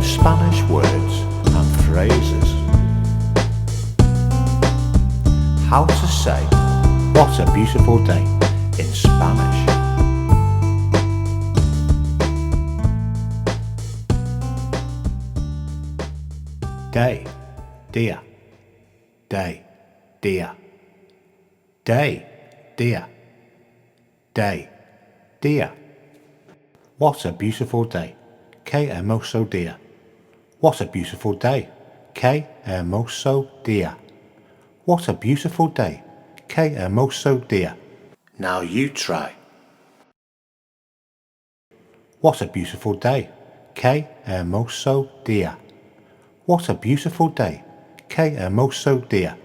Spanish words and phrases. How to say "What a beautiful day" in Spanish. Day, día. Day, día. Day, día. Day, día. What a beautiful day. Qué hermoso día. What a beautiful day. Qué hermoso día. What a beautiful day. Qué hermoso día. Now you try. What a beautiful day. Qué hermoso día. What a beautiful day. Qué hermoso día.